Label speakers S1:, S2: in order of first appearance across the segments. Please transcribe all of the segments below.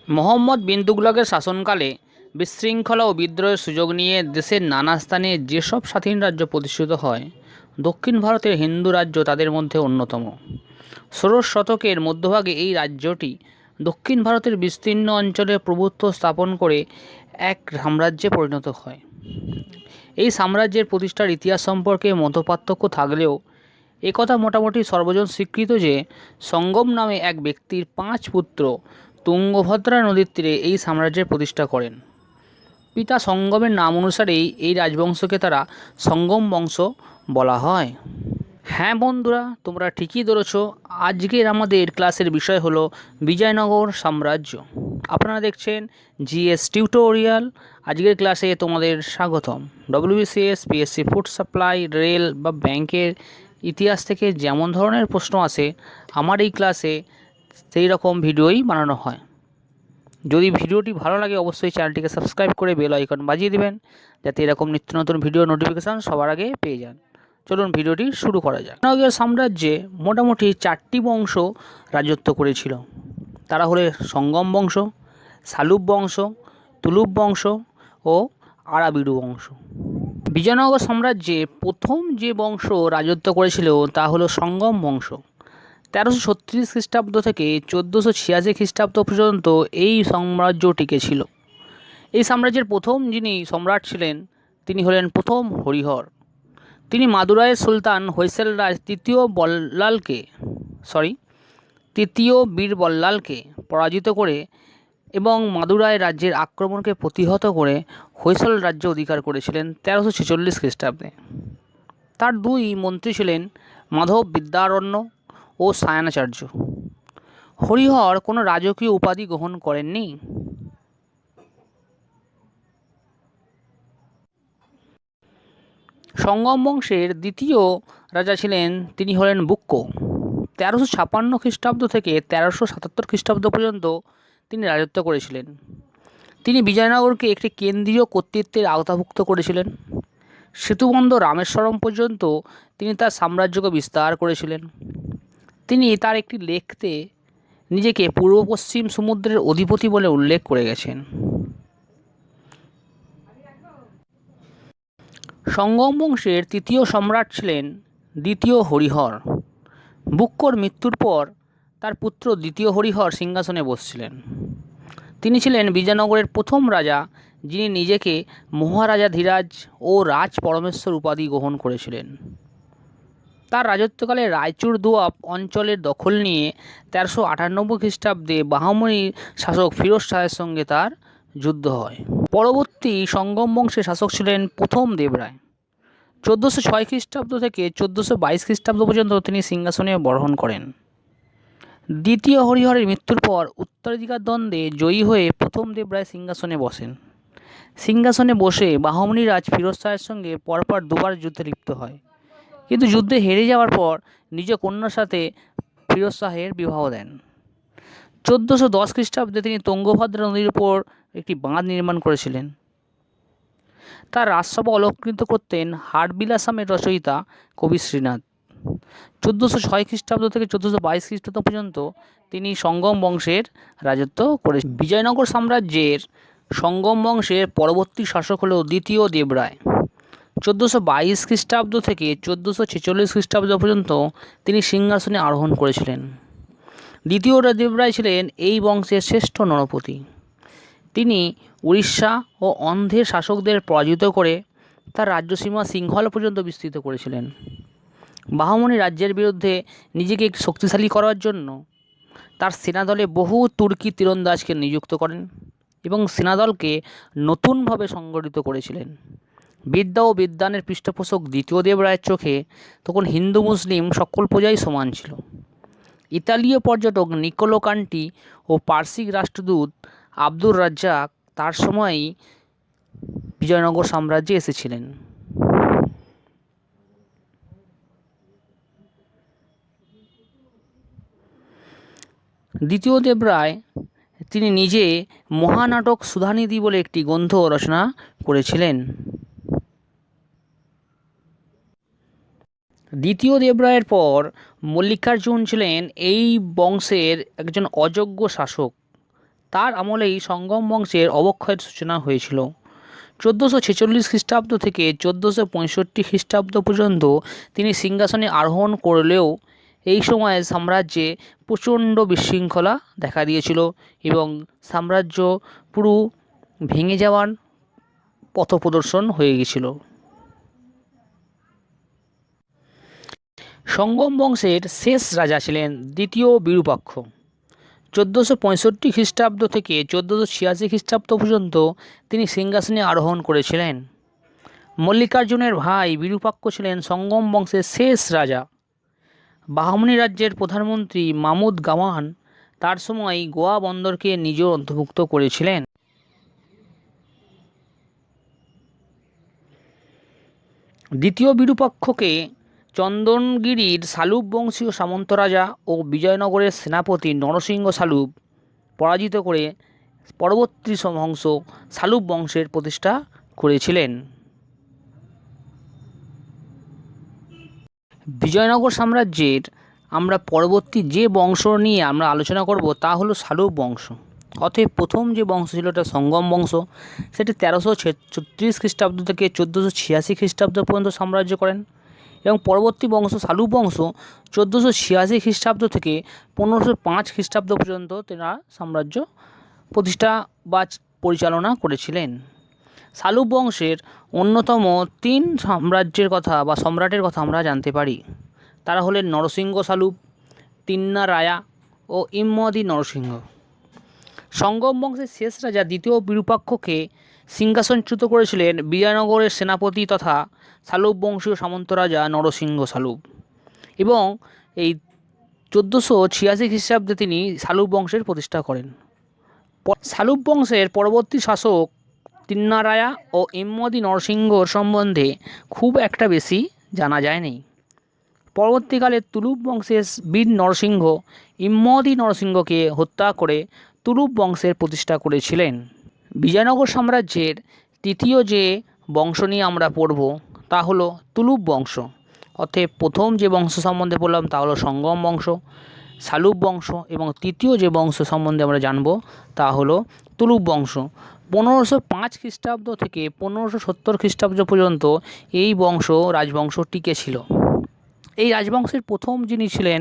S1: মোহাম্মদ বিন তুগলকের শাসনকালে বিশৃঙ্খলা ও বিদ্রোহের সুযোগ নিয়ে দেশের নানা স্থানে যেসব স্বাধীন রাজ্য প্রতিষ্ঠিত হয়, দক্ষিণ ভারতের হিন্দু রাজ্য তাদের মধ্যে অন্যতম। ষোড়শ শতকের মধ্যভাগে এই রাজ্যটি দক্ষিণ ভারতের বিস্তীর্ণ অঞ্চলে প্রভুত্ব স্থাপন করে এক সাম্রাজ্যে পরিণত হয়। এই সাম্রাজ্যের প্রতিষ্ঠার ইতিহাস সম্পর্কে মতপার্থক্য থাকলেও একথা মোটামুটি সর্বজন স্বীকৃত যে সঙ্গম নামে এক ব্যক্তির 5 পুত্র তুঙ্গভদ্রা নদীর তীরে এই সাম্রাজ্যের প্রতিষ্ঠা করেন। পিতা সঙ্গমের নাম অনুসারেই এই রাজবংশকে তারা সঙ্গম বংশ বলা হয়। হ্যাঁ বন্ধুরা, তোমরা ঠিকই ধরেছ। আজকের আমাদের ক্লাসের বিষয় হলো বিজয়নগর সাম্রাজ্য। আপনারা দেখছেন জিএস টিউটোরিয়াল। আজকের ক্লাসে তোমাদের স্বাগতম। WBCS, PSC, food supply, rail বা ব্যাংকের ইতিহাস থেকে যেমন ধরনের প্রশ্ন আসে আমার এই ক্লাসে সেই রকম ভিডিওই বানানো হয়। যদি ভিডিওটি ভালো লাগে অবশ্যই চ্যানেলটিকে সাবস্ক্রাইব করে বেল আইকন বাজিয়ে দেবেন, যাতে এরকম নিত্য নতুন ভিডিও নোটিফিকেশান সবার আগে পেয়ে যান। চলুন ভিডিওটি শুরু করা যাক। বিজয়নগর সাম্রাজ্যে মোটামুটি 4টি বংশ রাজত্ব করেছিল। তারা হলো সঙ্গম বংশ, শালুব বংশ, তুলুব বংশ ও আরাবিডু বংশ। বিজয়নগর সাম্রাজ্যে প্রথম যে বংশ রাজত্ব করেছিল তা হলো সঙ্গম বংশ। 1336 খ্রিস্টাব্দ থেকে 1486 খ্রিস্টাব্দ পর্যন্ত এই সাম্রাজ্য টিকে ছিল। এই সাম্রাজ্যের প্রথম যিনি সম্রাট ছিলেন তিনি হলেন প্রথম হরিহর। তিনি মাদুরাইয়ের সুলতান হৈসেল রাজ তৃতীয় বীরবল্লালকে পরাজিত করে এবং মাদুরাই রাজ্যের আক্রমণকে প্রতিহত করে হৈসল রাজ্য অধিকার করেছিলেন 1346 খ্রিস্টাব্দে। তার 2 মন্ত্রী ছিলেন মাধব বিদ্যারণ্য ও সায়নাচার্য। হরিহর কোনো রাজকীয় উপাধি গ্রহণ করেননি। সঙ্গম বংশের দ্বিতীয় রাজা ছিলেন, তিনি হলেন বুক্ক। 1356 খ্রিস্টাব্দ থেকে 1377 খ্রিস্টাব্দ পর্যন্ত তিনি রাজত্ব করেছিলেন। তিনি বিজয়নগরকে একটি কেন্দ্রীয় কর্তৃত্বের আওতাভুক্ত করেছিলেন। সেতুবন্ধ রামেশ্বরম পর্যন্ত তিনি তার সাম্রাজ্যকে বিস্তার করেছিলেন। তিনি তার একটি লেখতে নিজেকে পূর্ব পশ্চিম সমুদ্রের অধিপতি বলে উল্লেখ করে গেছেন। সঙ্গম বংশের তৃতীয় সম্রাট ছিলেন দ্বিতীয় হরিহর। বুক্কর মৃত্যুর পর তার পুত্র দ্বিতীয় হরিহর সিংহাসনে বসছিলেন। তিনি ছিলেন বিজয়নগরের প্রথম রাজা যিনি নিজেকে মহারাজাধিরাজ ও রাজ পরমেশ্বর উপাধি গ্রহণ করেছিলেন। তার রাজত্বকালে রায়চুর দোয়াব অঞ্চলের দখল নিয়ে 1398 খ্রিস্টাব্দে বাহমনি শাসক ফিরোজ শাহের সঙ্গে তার যুদ্ধ হয়। পরবর্তী সঙ্গম বংশের শাসক ছিলেন প্রথম দেবরায়। 1406 খ্রিস্টাব্দ থেকে 1422 খ্রিস্টাব্দ পর্যন্ত তিনি সিংহাসনে বরণ করেন। দ্বিতীয় হরিহরের মৃত্যুর পর উত্তরাধিকার দ্বন্দ্বে জয়ী হয়ে প্রথম দেবরায় সিংহাসনে বসেন। সিংহাসনে বসে বাহমনি রাজ ফিরোজ শাহের সঙ্গে পরপর 2বার যুদ্ধে লিপ্ত হয়, কিন্তু যুদ্ধে হেরে যাওয়ার পর নিজ কন্যার সাথে ফিরোজ শাহের বিবাহ দেন। 1410 খ্রিস্টাব্দে তিনি তুঙ্গভদ্রা নদীর উপর একটি বাঁধ নির্মাণ করেছিলেন। তার রাজসভা অলঙ্কৃত করতেন হাটবিলাসামের রচয়িতা কবি শ্রীনাথ। 1406 খ্রিস্টাব্দ থেকে 1422 খ্রিস্টাব্দ পর্যন্ত তিনি সঙ্গম বংশের রাজত্ব করেছেন। বিজয়নগর সাম্রাজ্যের সঙ্গম বংশের পরবর্তী শাসক হল দ্বিতীয় দেবরায়। 1422 খ্রিস্টাব্দ থেকে 1446 খ্রিস্টাব্দ পর্যন্ত তিনি সিংহাসনে আরোহণ করেছিলেন। দ্বিতীয় দেবরায় ছিলেন এই বংশের শ্রেষ্ঠ নরপতি। তিনি উড়িষ্যা ও অন্ধ্রের শাসকদের পরাজিত করে তার রাজ্যসীমা সিংহল পর্যন্ত বিস্তৃত করেছিলেন। বাহমনি রাজ্যের বিরুদ্ধে নিজেকে একটি শক্তিশালী করার জন্য তার সেনাদলে বহু তুর্কি তীরন্দাজকে নিযুক্ত করেন এবং সেনাদলকে নতুনভাবে সংগঠিত করেছিলেন। বিদ্যা ও বিদ্বানের পৃষ্ঠপোষক দ্বিতীয় দেবরায়ের চোখে তখন হিন্দু মুসলিম সকল প্রজাই সমান ছিল। ইতালীয় পর্যটক নিকোলো কান্টি ও পার্সিক রাষ্ট্রদূত আব্দুর রাজ্জাক তার সময়ই বিজয়নগর সাম্রাজ্যে এসেছিলেন। দ্বিতীয় দেবরায় তিনি নিজে মহানাটক সুধানিধি বলে একটি গ্রন্থ রচনা করেছিলেন। দ্বিতীয় দেবরায়ের পর মল্লিকার্জুন ছিলেন এই বংশের একজন অযোগ্য শাসক। তার আমলেই সঙ্গম বংশের অবক্ষয়ের সূচনা হয়েছিল। 1446 খ্রিস্টাব্দ থেকে 1465 খ্রিস্টাব্দ পর্যন্ত তিনি সিংহাসনে আরোহণ করলেও এই সময়ে সাম্রাজ্যে প্রচণ্ড বিশৃঙ্খলা দেখা দিয়েছিল এবং সাম্রাজ্য পুরো ভেঙে যাওয়ার পথপ্রদর্শন হয়ে গিয়েছিল। সঙ্গম বংশের শেষ রাজা ছিলেন দ্বিতীয় বিরূপাক্ষ। 1465 খ্রিস্টাব্দ থেকে 1486 খ্রিস্টাব্দ পর্যন্ত তিনি সিংহাসনে আরোহণ করেছিলেন। মল্লিকার্জুনের ভাই বিরূপাক্ষ ছিলেন সঙ্গম বংশের শেষ রাজা। বাহমনি রাজ্যের প্রধানমন্ত্রী মামুদ গাওয়ান তার সময় গোয়া বন্দরকে নিজের অন্তর্ভুক্ত করেছিলেন। দ্বিতীয় বিরূপাক্ষকে চন্দনগিরির শালুব বংশীয় সামন্ত রাজা ও বিজয়নগরের সেনাপতি নরসিংহ শালুব পরাজিত করে পরবর্তী বংশ শালুব বংশের প্রতিষ্ঠা করেছিলেন। বিজয়নগর সাম্রাজ্যের আমরা পরবর্তী যে বংশ নিয়ে আমরা আলোচনা করব তা হলো শালুব বংশ। অতএব প্রথম যে বংশ ছিল এটা সঙ্গম বংশ, সেটি 1336 খ্রিস্টাব্দ থেকে 1486 খ্রিস্টাব্দ পর্যন্ত সাম্রাজ্য করেন এবং পরবর্তী বংশ শালুব বংশ 1486 খ্রিস্টাব্দ থেকে 1505 খ্রিস্টাব্দ পর্যন্ত তারা সাম্রাজ্য প্রতিষ্ঠা বা পরিচালনা করেছিলেন। শালুব বংশের অন্যতম 3 সাম্রাজ্যের কথা বা সম্রাটের কথা আমরা জানতে পারি। তারা হলেন নরসিংহ শালুব, তিন্না রায়া ও ইম্মদি নরসিংহ। সঙ্গম বংশের শেষ রাজা দ্বিতীয় বিরূপাক্ষকে সিংহাসনচ্যুত করেছিলেন বিজয়নগরের সেনাপতি তথা শালুব বংশীয় সামন্ত রাজা নরসিংহ শালুব এবং এই 1486 খ্রিস্টাব্দে তিনি শালুব বংশের প্রতিষ্ঠা করেন। শালুব বংশের পরবর্তী শাসক তিন্না রায়া ও ইম্মদি নরসিংহর সম্বন্ধে খুব একটা বেশি জানা যায়নি। পরবর্তীকালে তুলুপ বংশের বীর নরসিংহ ইম্মদি নরসিংহকে হত্যা করে তুলুপ বংশের প্রতিষ্ঠা করেছিলেন। বিজয়নগর সাম্রাজ্যের তৃতীয় যে বংশ নিয়ে আমরা পড়ব তা হলো তুলুপ বংশ। অতএব প্রথম যে বংশ সম্বন্ধে বললাম তা হলো সঙ্গম বংশ, শালুব বংশ এবং তৃতীয় যে বংশ সম্বন্ধে আমরা জানব তা হলো তুলুপ বংশ। 1505 খ্রিস্টাব্দ থেকে 1570 খ্রিস্টাব্দ পর্যন্ত এই বংশ রাজবংশ টিকে ছিল। এই রাজবংশের প্রথম যিনি ছিলেন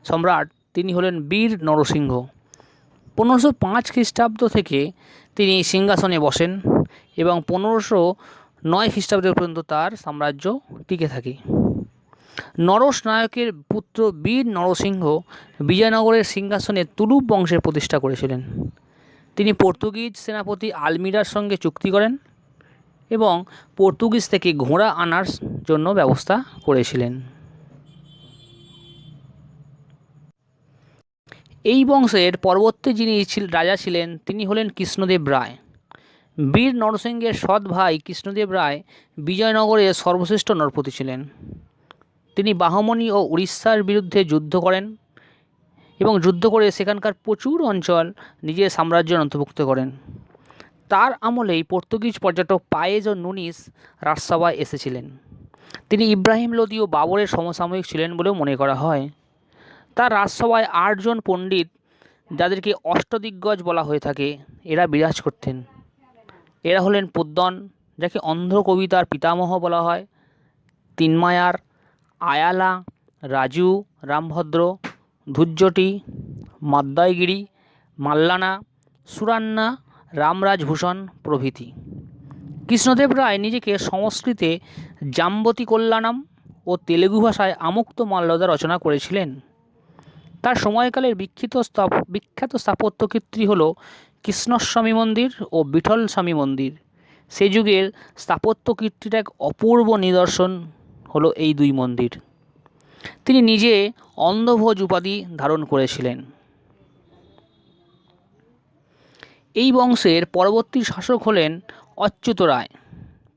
S1: সম্রাট তিনি হলেন বীর নরসিংহ। 1505 খ্রিস্টাব্দ থেকে তিনি সিংহাসনে বসেন এবং 1509 খ্রিস্টাব্দ পর্যন্ত তার সাম্রাজ্য টিকে থাকে। নরস নায়কের পুত্র বীর নরসিংহ বিজয়নগরের সিংহাসনে তুলুপ বংশের প্রতিষ্ঠা করেছিলেন। তিনি পর্তুগিজ সেনাপতি আলমিরার সঙ্গে চুক্তি করেন এবং পর্তুগিজ থেকে ঘোড়া আনার জন্য ব্যবস্থা করেছিলেন। এই বংশের পরবর্তী যিনি রাজা ছিলেন তিনি হলেন কৃষ্ণদেব রায়। বীর নরসিংহের সৎ ভাই কৃষ্ণদেব রায় বিজয়নগরের সর্বশ্রেষ্ঠ নরপতি ছিলেন। তিনি বাহমনি ও উড়িষ্যার বিরুদ্ধে যুদ্ধ করেন এবং যুদ্ধ করে সেখানকার প্রচুর অঞ্চল নিজের সাম্রাজ্যের অন্তর্ভুক্ত করেন। তার আমলেই পর্তুগিজ পর্যটক পায়েজ ও নুনিস রাজসভায় এসেছিলেন। তিনি ইব্রাহিম লোদি ও বাবরের সমসাময়িক ছিলেন বলেও মনে করা হয়। তার রাজসভায় 8 জন পণ্ডিত, যাদেরকে অষ্টদিগ্গজ বলা হয়ে থাকে, এরা বিরাজ করতেন। এরা হলেন পোদ্দন, যাকে অন্ধ্র কবিতার পিতামহ বলা হয়, তিনমায়ার, আয়ালা, রাজু, রামভদ্র, ধুজ্জটি, মাদ্দাইগিরি, মাল্লানা, সুরান্না, রামরাজভূষণ প্রভৃতি। কৃষ্ণদেব রায় নিজেকে সংস্কৃতে জাম্বতী কল্যাণম ও তেলুগু ভাষায় আমুক্ত মাল্যদা রচনা করেছিলেন। তার সময়কালের বিখ্যাত স্থাপত্যকীর্তি হল কৃষ্ণস্বামী মন্দির ও বিঠল স্বামী মন্দির। সে যুগের স্থাপত্যকীর্তির এক অপূর্ব নিদর্শন হলো এই 2 মন্দির। তিনি নিজে অন্ধভোজ উপাধি ধারণ করেছিলেন। এই বংশের পরবর্তী শাসক হলেন অচ্যুত রায়।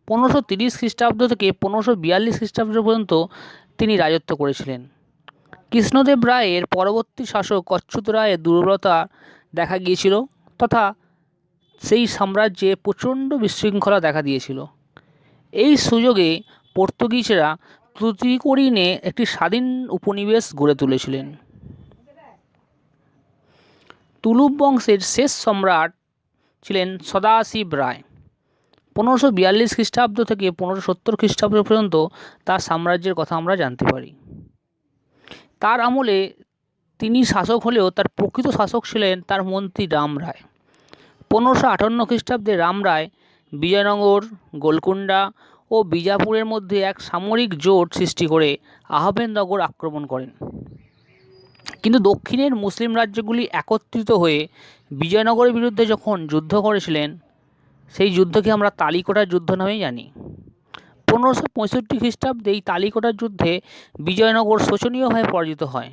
S1: 1530 খ্রিস্টাব্দ থেকে 1542 খ্রিস্টাব্দ পর্যন্ত তিনি রাজত্ব করেছিলেন। কৃষ্ণদেব রায়ের পরবর্তী শাসক অচ্যুত রায়ের দুর্বলতা দেখা গিয়েছিল তথা সেই সাম্রাজ্যে প্রচণ্ড বিশৃঙ্খলা দেখা দিয়েছিল। এই সুযোগে পর্তুগিজরা তুতিকোরিনে একটি স্বাধীন উপনিবেশ গড়ে তুলেছিলেন। তুলুপ বংশের শেষ সম্রাট ছিলেন সদাশিব রায়। 1542 খ্রিস্টাব্দ থেকে 1570 খ্রিস্টাব্দ পর্যন্ত তার সাম্রাজ্যের কথা আমরা জানতে পারি। তার আমলে তিনি শাসক হলেও তার প্রকৃত শাসক ছিলেন তার মন্ত্রী রাম রায়। 1558 খ্রিস্টাব্দে রাম রায় বিজয়নগর, গোলকুন্ডা ও বিজাপুরের মধ্যে এক সামরিক জোট সৃষ্টি করে আহমেদনগর আক্রমণ করেন। কিন্তু দক্ষিণের মুসলিম রাজ্যগুলি একত্রিত হয়ে বিজয়নগরের বিরুদ্ধে যখন যুদ্ধ করেছিলেন, সেই যুদ্ধকে আমরা তালিকোটার যুদ্ধ নামেই জানি। 1565 খ্রিস্টাব্দে এই তালিকোটার যুদ্ধে বিজয়নগর শোচনীয়ভাবে পরাজিত হয়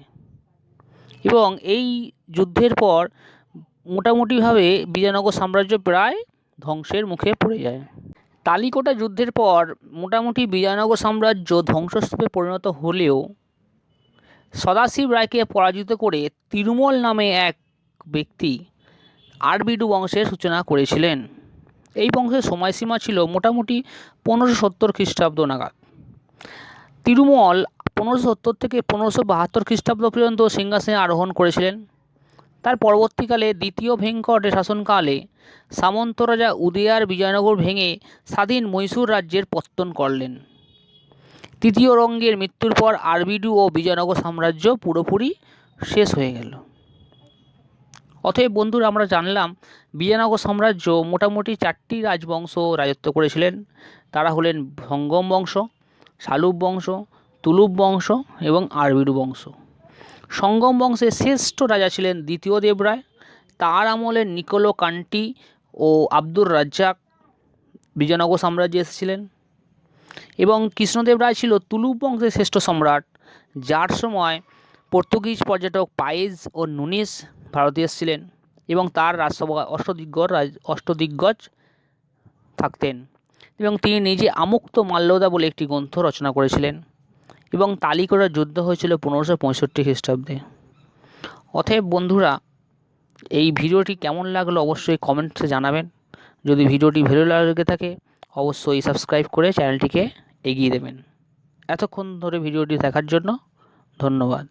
S1: এবং এই যুদ্ধের পর মোটামুটিভাবে বিজয়নগর সাম্রাজ্য প্রায় ধ্বংসের মুখে পড়ে যায়। তালিকোটা যুদ্ধের পর মোটামুটি বিজয়নগর সাম্রাজ্য ধ্বংসস্তূপে পরিণত হলেও সদাশিব রায়কে পরাজিত করে তিরুমল নামে এক ব্যক্তি আরবিডু বংশের সূচনা করেছিলেন। এই বংশের সময়সীমা ছিল মোটামুটি 1570 খ্রিস্টাব্দ নাগাদ। তিরুমল 1570 থেকে 1572 খ্রিস্টাব্দ পর্যন্ত সিংহাসনে আরোহণ করেছিলেন। তার পরবর্তীকালে দ্বিতীয় ভেঙ্কটের শাসনকালে সামন্ত রাজা উদয়ার বিজয়নগর ভেঙে স্বাধীন মহীশূর রাজ্যের পত্তন করলেন। তৃতীয় রঙ্গের মৃত্যুর পর আরবিডু ও বিজয়নগর সাম্রাজ্য পুরোপুরি শেষ হয়ে গেল। অতএব বন্ধুরা, আমরা জানলাম বিজয়নগর সাম্রাজ্য মোটামুটি 4টি রাজবংশ রাজত্ব করেছিলেন। তারা হলেন সঙ্গম বংশ, শালুব বংশ, তুলুপ বংশ এবং আরবিডু বংশ। সঙ্গম বংশের শ্রেষ্ঠ রাজা ছিলেন দ্বিতীয় দেবরায়। তার আমলে নিকোলো কান্টি ও আব্দুর রাজ্জাক বিজয়নগর সাম্রাজ্যে এসেছিলেন এবং কৃষ্ণদেব রায় ছিল তুলুপ বংশের শ্রেষ্ঠ সম্রাট, যার সময় পর্তুগিজ পর্যটক পায়েজ ও নুনিস ভারতে এসেছিলেন এবং তার রাজসভা অষ্টদিগ্গজ থাকতেন এবং তিনি নিজে আমুক্ত মাল্যদা বলে একটি গ্রন্থ রচনা করেছিলেন এবং তালিকোটার যুদ্ধ হয়েছিল 1565 খ্রিস্টাব্দে। অতএব বন্ধুরা, এই ভিডিওটি কেমন লাগলো অবশ্যই কমেন্টসে জানাবেন। যদি ভিডিওটি ভালো লেগে থাকে অবশ্যই সাবস্ক্রাইব করে চ্যানেলটিকে এগিয়ে দেবেন। এতক্ষণ ধরে ভিডিওটি দেখার জন্য ধন্যবাদ।